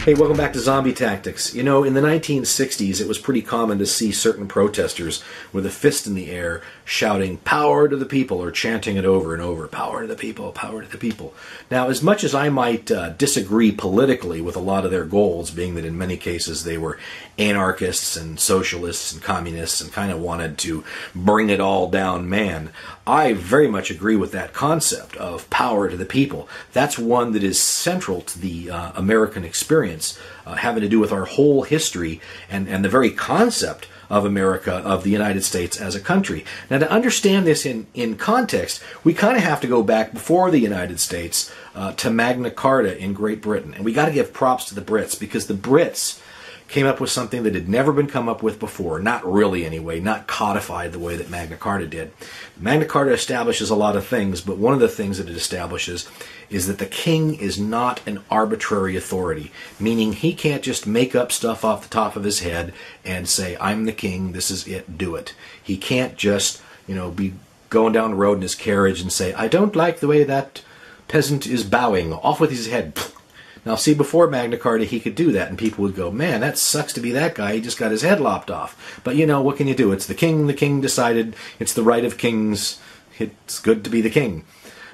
Hey, welcome back to Zombie Tactics. You know, in the 1960s, it was pretty common to see certain protesters with a fist in the air shouting, "Power to the people," or chanting it over and over, "Power to the people, power to the people." Now, as much as I might disagree politically with a lot of their goals, being that in many cases they were anarchists and socialists and communists and kind of wanted to bring it all down, man, I very much agree with that concept of power to the people. That's one that is central to the American experience, having to do with our whole history and the very concept of America, of the United States as a country. Now, to understand this in context, we kind of have to go back before the United States to Magna Carta in Great Britain. And we got to give props to the Brits, because the Brits came up with something that had never been come up with before, not really anyway, not codified the way that Magna Carta did. Magna Carta establishes a lot of things, but one of the things that it establishes is that the king is not an arbitrary authority, meaning he can't just make up stuff off the top of his head and say, "I'm the king, this is it, do it." He can't just, be going down the road in his carriage and say, "I don't like the way that peasant is bowing, off with his head." Now, see, before Magna Carta, he could do that, and people would go, "Man, that sucks to be that guy. He just got his head lopped off." But, what can you do? It's the king. The king decided. It's the right of kings. It's good to be the king.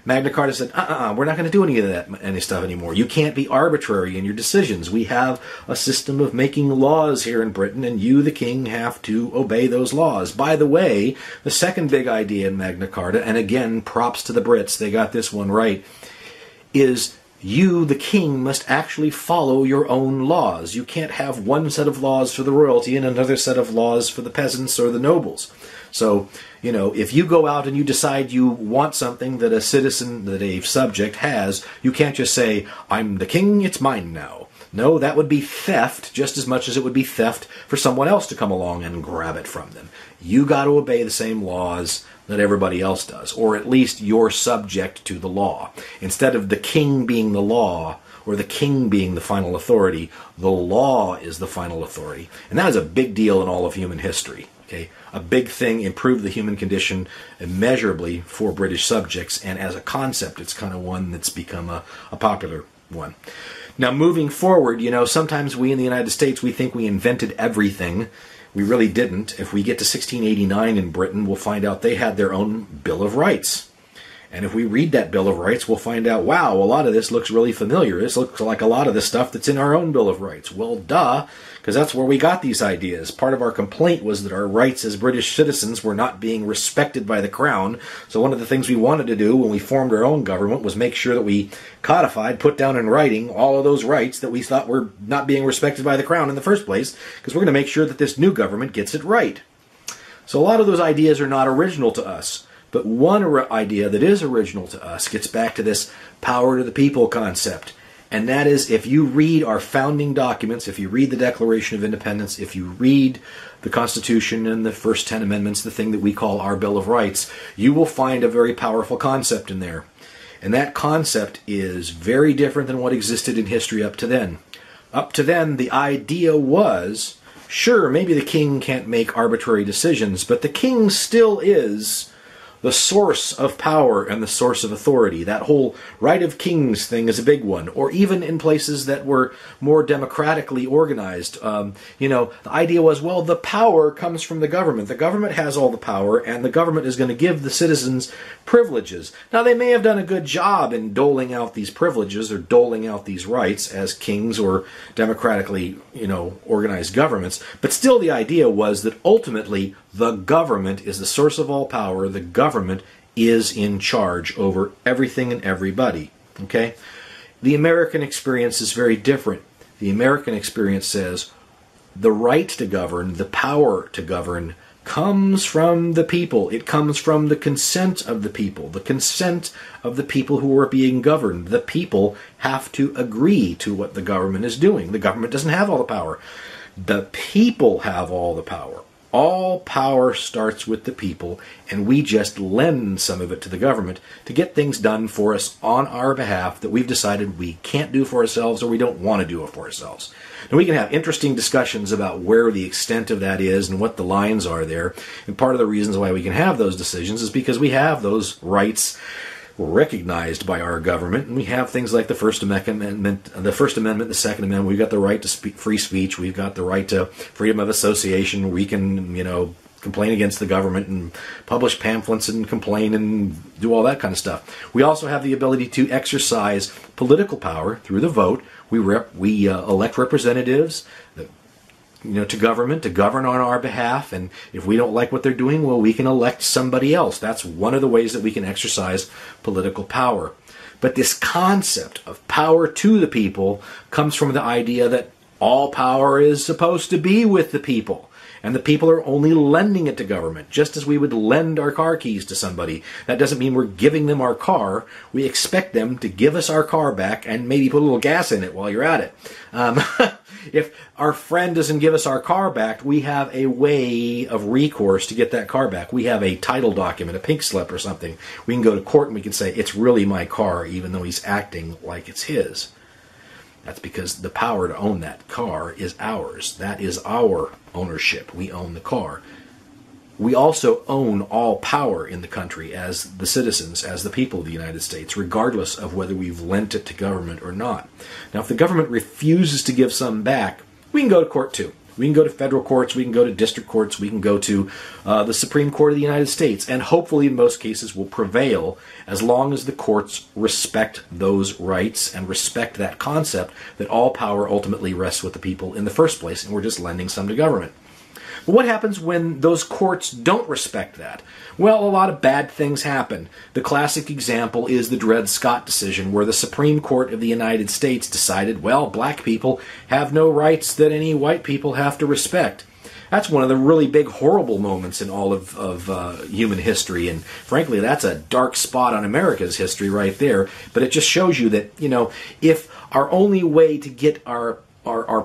Magna Carta said, we're not going to do any stuff anymore. You can't be arbitrary in your decisions. We have a system of making laws here in Britain, and you, the king, have to obey those laws. By the way, the second big idea in Magna Carta, and again, props to the Brits, they got this one right, is you, the king, must actually follow your own laws. You can't have one set of laws for the royalty and another set of laws for the peasants or the nobles. So, if you go out and you decide you want something that a citizen, that a subject has, you can't just say, "I'm the king, it's mine now." No, that would be theft just as much as it would be theft for someone else to come along and grab it from them. You got to obey the same laws that everybody else does, or at least you're subject to the law. Instead of the king being the law, or the king being the final authority, the law is the final authority. And that is a big deal in all of human history. Okay? A big thing, improved the human condition immeasurably for British subjects, and as a concept, it's kind of one that's become a popular one. Now, moving forward, sometimes we in the United States, we think we invented everything. We really didn't. If we get to 1689 in Britain, we'll find out they had their own Bill of Rights. And if we read that Bill of Rights, we'll find out, wow, a lot of this looks really familiar. This looks like a lot of the stuff that's in our own Bill of Rights. Well, duh, because that's where we got these ideas. Part of our complaint was that our rights as British citizens were not being respected by the Crown. So one of the things we wanted to do when we formed our own government was make sure that we codified, put down in writing, all of those rights that we thought were not being respected by the Crown in the first place, because we're going to make sure that this new government gets it right. So a lot of those ideas are not original to us. But one idea that is original to us gets back to this power to the people concept. And that is, if you read our founding documents, if you read the Declaration of Independence, if you read the Constitution and the first 10 amendments, the thing that we call our Bill of Rights, you will find a very powerful concept in there. And that concept is very different than what existed in history up to then. Up to then, the idea was, sure, maybe the king can't make arbitrary decisions, but the king still is the source of power and the source of authority. That whole right of kings thing is a big one. Or even in places that were more democratically organized. The idea was, well, the power comes from the government. The government has all the power, and the government is going to give the citizens privileges. Now, they may have done a good job in doling out these privileges or doling out these rights as kings or democratically, organized governments. But still, the idea was that ultimately the government is the source of all power. The government is in charge over everything and everybody. Okay? The American experience is very different. The American experience says the right to govern, the power to govern, comes from the people. It comes from the consent of the people. The consent of the people who are being governed. The people have to agree to what the government is doing. The government doesn't have all the power. The people have all the power. All power starts with the people, and we just lend some of it to the government to get things done for us on our behalf that we've decided we can't do for ourselves or we don't want to do it for ourselves. Now, we can have interesting discussions about where the extent of that is and what the lines are there, and part of the reasons why we can have those decisions is because we have those rights recognized by our government, and we have things like the First Amendment, the Second Amendment. We've got the right to free speech. We've got the right to freedom of association. We can, complain against the government and publish pamphlets and complain and do all that kind of stuff. We also have the ability to exercise political power through the vote. We elect representatives to govern on our behalf, and if we don't like what they're doing, well, we can elect somebody else. That's one of the ways that we can exercise political power. But this concept of power to the people comes from the idea that all power is supposed to be with the people, and the people are only lending it to government, just as we would lend our car keys to somebody. That doesn't mean we're giving them our car. We expect them to give us our car back and maybe put a little gas in it while you're at it. If our friend doesn't give us our car back, we have a way of recourse to get that car back. We have a title document, a pink slip or something. We can go to court and we can say, it's really my car, even though he's acting like it's his. That's because the power to own that car is ours. That is our ownership. We own the car. We also own all power in the country as the citizens, as the people of the United States, regardless of whether we've lent it to government or not. Now, if the government refuses to give some back, we can go to court too. We can go to federal courts, we can go to district courts, we can go to the Supreme Court of the United States, and hopefully in most cases will prevail as long as the courts respect those rights and respect that concept that all power ultimately rests with the people in the first place, and we're just lending some to government. But what happens when those courts don't respect that? Well, a lot of bad things happen. The classic example is the Dred Scott decision, where the Supreme Court of the United States decided, well, black people have no rights that any white people have to respect. That's one of the really big, horrible moments in all of human history, and frankly, that's a dark spot on America's history right there. But it just shows you that, if our only way to get our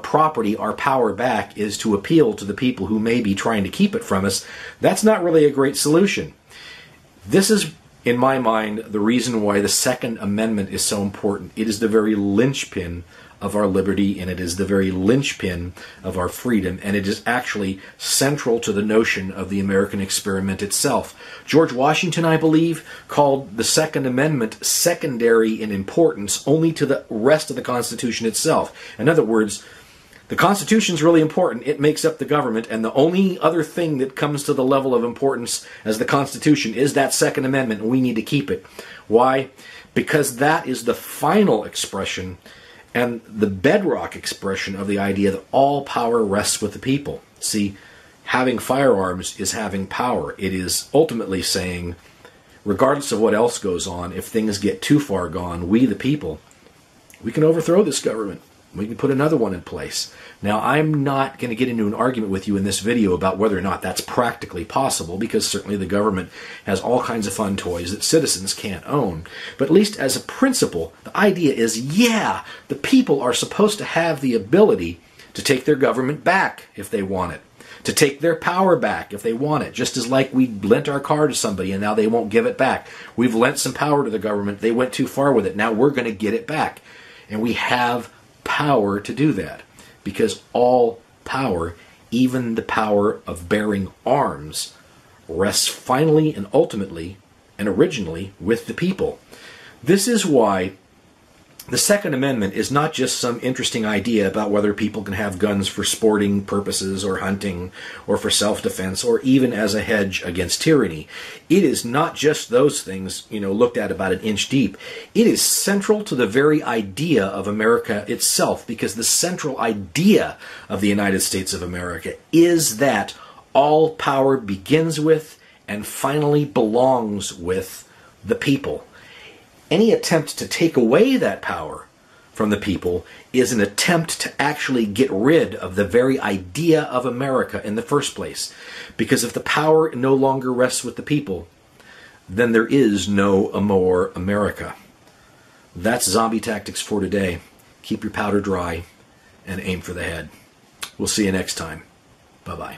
property, our power back, is to appeal to the people who may be trying to keep it from us, that's not really a great solution. This is, in my mind, the reason why the Second Amendment is so important. It is the very linchpin of our liberty, and it is the very linchpin of our freedom, and it is actually central to the notion of the American experiment itself. George Washington, I believe, called the Second Amendment secondary in importance only to the rest of the Constitution itself. In other words, the Constitution is really important. It makes up the government, and the only other thing that comes to the level of importance as the Constitution is that Second Amendment, and we need to keep it. Why? Because that is the final expression and the bedrock expression of the idea that all power rests with the people. See, having firearms is having power. It is ultimately saying, regardless of what else goes on, if things get too far gone, we the people, we can overthrow this government. We can put another one in place. Now, I'm not going to get into an argument with you in this video about whether or not that's practically possible, because certainly the government has all kinds of fun toys that citizens can't own. But at least as a principle, the idea is, yeah, the people are supposed to have the ability to take their government back if they want it, to take their power back if they want it, just as like we lent our car to somebody and now they won't give it back. We've lent some power to the government. They went too far with it. Now we're going to get it back. And we have power to do that, because all power, even the power of bearing arms, rests finally and ultimately and originally with the people. This is why the Second Amendment is not just some interesting idea about whether people can have guns for sporting purposes or hunting or for self-defense or even as a hedge against tyranny. It is not just those things, looked at about an inch deep. It is central to the very idea of America itself, because the central idea of the United States of America is that all power begins with and finally belongs with the people. Any attempt to take away that power from the people is an attempt to actually get rid of the very idea of America in the first place. Because if the power no longer rests with the people, then there is no more America. That's zombie tactics for today. Keep your powder dry and aim for the head. We'll see you next time. Bye-bye.